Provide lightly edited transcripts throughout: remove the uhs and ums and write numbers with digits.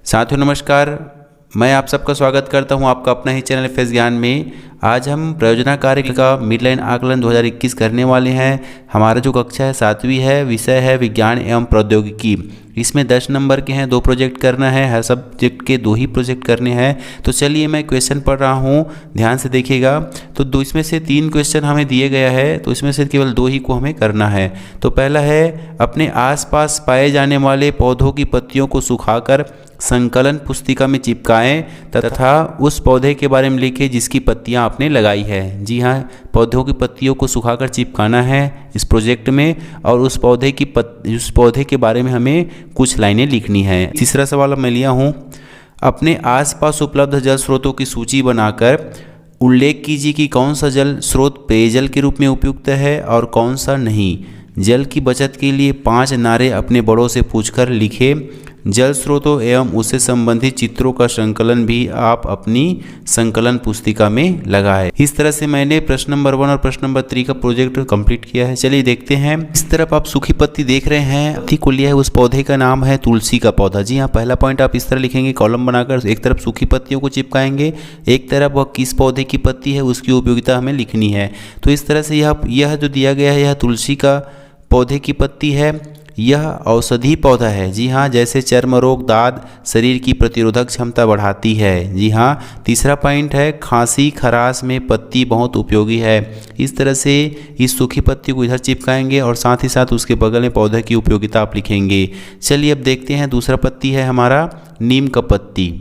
साथियों नमस्कार, मैं आप सबका स्वागत करता हूं आपका अपना ही चैनल एफएस ज्ञान में। आज हम प्रयोजना कार्य का मिड लाइन आकलन 2021 करने वाले हैं। हमारा जो कक्षा है 7वीं है, विषय है विज्ञान एवं प्रौद्योगिकी। इसमें 10 नंबर के हैं, 2 प्रोजेक्ट करना है, हर सब्जेक्ट के 2 ही प्रोजेक्ट करने हैं। तो चलिए मैं क्वेश्चन पढ़ रहा हूँ, ध्यान से देखिएगा। तो इसमें से 3 क्वेश्चन हमें दिए गया है, तो इसमें से केवल 2 ही को हमें करना है। तो पहला है, अपने आसपास पाए जाने वाले पौधों की पत्तियों को सुखाकर संकलन पुस्तिका में चिपकाएं तथा उस पौधे के बारे में लिखें जिसकी पत्तियां आपने लगाई है। जी हाँ, पौधों की पत्तियों को सुखाकर चिपकाना है इस प्रोजेक्ट में, और उस पौधे के बारे में हमें कुछ लाइनें लिखनी है। तीसरा सवाल मैं लिया हूँ, अपने आसपास उपलब्ध जल स्रोतों की सूची बनाकर उल्लेख कीजिए कि कौन सा जल स्रोत पेयजल के रूप में उपयुक्त है और कौन सा नहीं। जल की बचत के लिए 5 नारे अपने बड़ों से पूछकर लिखे। जल स्रोतों एवं उससे संबंधित चित्रों का संकलन भी आप अपनी संकलन पुस्तिका में लगाएं। इस तरह से मैंने प्रश्न नंबर 1 और प्रश्न नंबर 3 का प्रोजेक्ट कंप्लीट किया है। चलिए देखते हैं। इस तरफ आप सूखी पत्ती देख रहे हैं, पत्ती को लिया है, उस पौधे का नाम है तुलसी का पौधा। जी हाँ, पहला पॉइंट आप इस तरह लिखेंगे, कॉलम बनाकर एक तरफ सूखी पत्तियों को चिपकाएंगे, एक तरफ वह किस पौधे की पत्ती है उसकी उपयोगिता हमें लिखनी है। तो इस तरह से यह जो दिया गया है, यह तुलसी का पौधे की पत्ती है। यह औषधि पौधा है। जी हाँ, जैसे चर्म रोग, दाद शरीर की प्रतिरोधक क्षमता बढ़ाती है। जी हाँ। तीसरा पॉइंट है, खांसी खराश में पत्ती बहुत उपयोगी है। इस तरह से इस सूखी पत्ती को इधर चिपकाएंगे और साथ ही साथ उसके बगल में पौधे की उपयोगिता आप लिखेंगे। चलिए अब देखते हैं, दूसरा पत्ती है हमारा नीम का पत्ती।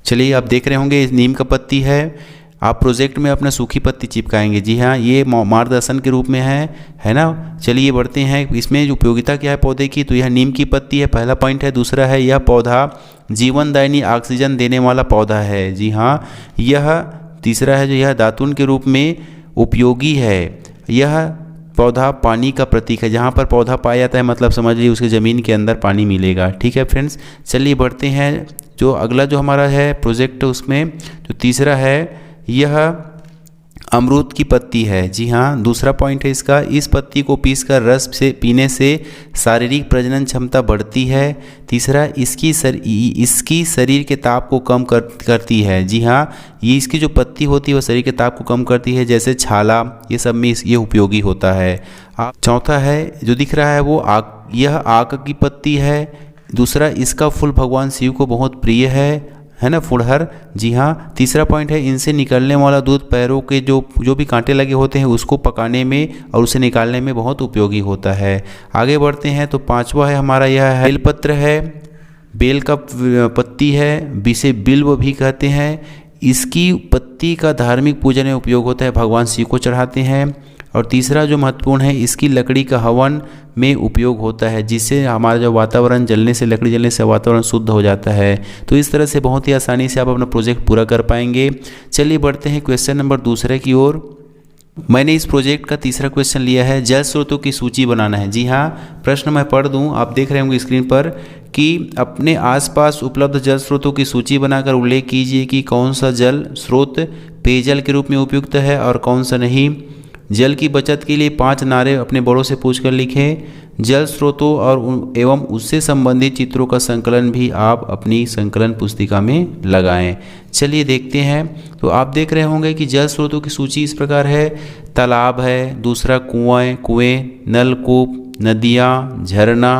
चलिए आप देख रहे होंगे, नीम का पत्ती है। आप प्रोजेक्ट में अपना सूखी पत्ती चिपकाएंगे। जी हाँ, ये मार्गदर्शन के रूप में है ना। चलिए बढ़ते हैं, इसमें उपयोगिता क्या है पौधे की, तो यह नीम की पत्ती है, पहला पॉइंट है। दूसरा है, यह पौधा जीवनदायिनी ऑक्सीजन देने वाला पौधा है। जी हाँ। यह तीसरा है, जो यह दातुन के रूप में उपयोगी है। यह पौधा पानी का प्रतीक है। जहाँ पर पौधा पाया जाता है मतलब समझ लीजिए उसके ज़मीन के अंदर पानी मिलेगा। ठीक है फ्रेंड्स, चलिए बढ़ते हैं। जो अगला जो हमारा है प्रोजेक्ट, उसमें जो तीसरा है, यह अमरूद की पत्ती है। जी हाँ, दूसरा पॉइंट है इसका, इस पत्ती को पीसकर रस से पीने से शारीरिक प्रजनन क्षमता बढ़ती है। तीसरा, इसकी शरीर के ताप को कम करती है। जी हाँ, ये इसकी जो पत्ती होती है वह शरीर के ताप को कम करती है, जैसे छाला, ये सब में ये उपयोगी होता है। चौथा है, जो दिख रहा है वो यह आक की पत्ती है। दूसरा, इसका फूल भगवान शिव को बहुत प्रिय है ना, फुड़हर। जी हाँ। तीसरा पॉइंट है, इनसे निकलने वाला दूध पैरों के जो भी कांटे लगे होते हैं उसको पकाने में और उसे निकालने में बहुत उपयोगी होता है। आगे बढ़ते हैं, तो पांचवा है हमारा, यह है बेलपत्र है। बेल का पत्ती है, इसे बिल्व भी कहते हैं। इसकी पत्ती का धार्मिक पूजन में उपयोग होता है, भगवान शिव को चढ़ाते हैं। और तीसरा जो महत्वपूर्ण है, इसकी लकड़ी का हवन में उपयोग होता है, जिससे हमारा जो वातावरण लकड़ी जलने से वातावरण शुद्ध हो जाता है। तो इस तरह से बहुत ही आसानी से आप अपना प्रोजेक्ट पूरा कर पाएंगे। चलिए बढ़ते हैं क्वेश्चन नंबर 2 की ओर। मैंने इस प्रोजेक्ट का तीसरा क्वेश्चन लिया है, जल स्रोतों की सूची बनाना है। जी हाँ, प्रश्न मैं पढ़ दूँ, आप देख रहे होंगे स्क्रीन पर कि अपने आसपास उपलब्ध जल स्रोतों की सूची बनाकर उल्लेख कीजिए कि कौन सा जल स्रोत पेयजल के रूप में उपयुक्त है और कौन सा नहीं। जल की बचत के लिए 5 नारे अपने बड़ों से पूछकर लिखें। जल स्रोतों और एवं उससे संबंधित चित्रों का संकलन भी आप अपनी संकलन पुस्तिका में लगाएं। चलिए देखते हैं। तो आप देख रहे होंगे कि जल स्रोतों की सूची इस प्रकार है, तालाब है, दूसरा कुएं, नलकूप, नदियाँ, झरना,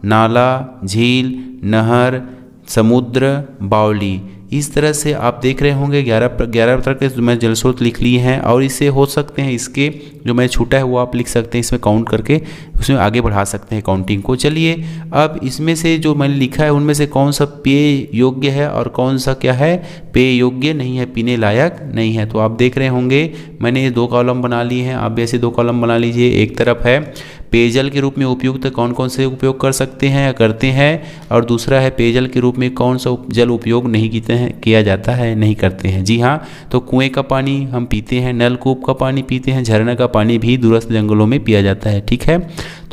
नाला, झील, नहर, समुद्र, बावली। इस तरह से आप देख रहे होंगे 11 तरह के मैं जल स्रोत लिख लिए हैं, और इससे हो सकते हैं इसके जो मैं छूटा है वो आप लिख सकते हैं, इसमें काउंट करके उसमें आगे बढ़ा सकते हैं काउंटिंग को। चलिए अब इसमें से जो मैंने लिखा है उनमें से कौन सा पेय योग्य है और कौन सा क्या है पेय योग्य नहीं है, पीने लायक नहीं है। तो आप देख रहे होंगे मैंने ये 2 कॉलम बना लिए हैं, आप भी ऐसे 2 कॉलम बना लीजिए। एक तरफ है पेयजल के रूप में उपयुक्त कौन कौन से उपयोग कर सकते हैं या करते हैं, और दूसरा है पेयजल के रूप में कौन सा जल उपयोग नहीं किया जाता है, नहीं करते हैं। जी हाँ, तो कुएं का पानी हम पीते हैं, नलकूप का पानी पीते हैं, झरना का पानी भी दूरस्थ जंगलों में पिया जाता है। ठीक है,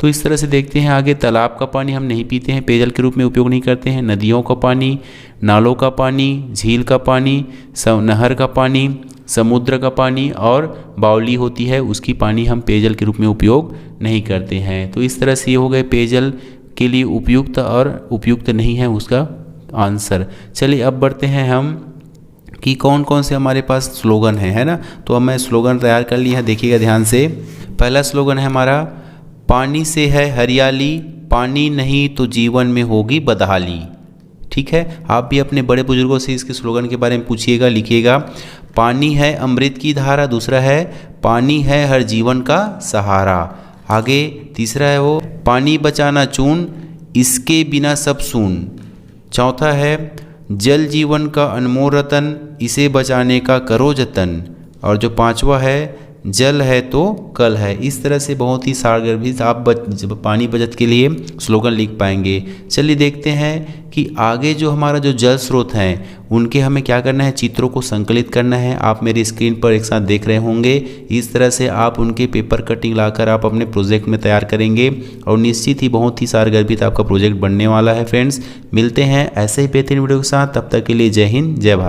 तो इस तरह से देखते हैं आगे। तालाब का पानी हम नहीं पीते हैं, पेयजल के रूप में उपयोग नहीं करते हैं। नदियों का पानी, नालों का पानी, झील का पानी, नहर का पानी, समुद्र का पानी और बावली होती है उसकी पानी हम पेयजल के रूप में उपयोग नहीं करते हैं। तो इस तरह से ये हो गए पेयजल के लिए उपयुक्त और उपयुक्त नहीं है उसका आंसर। चलिए अब बढ़ते हैं हम कि कौन कौन से हमारे पास स्लोगन है ना। तो अब मैं स्लोगन तैयार कर लिया है, देखिएगा ध्यान से। पहला स्लोगन है हमारा, पानी से है हरियाली, पानी नहीं तो जीवन में होगी बदहाली। ठीक है, आप भी अपने बड़े बुजुर्गों से इसके स्लोगन के बारे में पूछिएगा, लिखिएगा। पानी है अमृत की धारा, दूसरा है पानी है हर जीवन का सहारा। आगे तीसरा है वो, पानी बचाना चून, इसके बिना सब सून। चौथा है, जल जीवन का अनमोल रतन, इसे बचाने का करो जतन। और जो पांचवा है, जल है तो कल है। इस तरह से बहुत ही सारगर्भित आप पानी बचत के लिए स्लोगन लिख पाएंगे। चलिए देखते हैं कि आगे जो हमारा जो जल स्रोत हैं उनके हमें क्या करना है, चित्रों को संकलित करना है। आप मेरी स्क्रीन पर एक साथ देख रहे होंगे। इस तरह से आप उनके पेपर कटिंग लाकर आप अपने प्रोजेक्ट में तैयार करेंगे और निश्चित ही बहुत ही सारगर्भित आपका प्रोजेक्ट बनने वाला है। फ्रेंड्स, मिलते हैं ऐसे ही बेहतरीन वीडियो के साथ, तब तक के लिए जय हिंद जय भारत।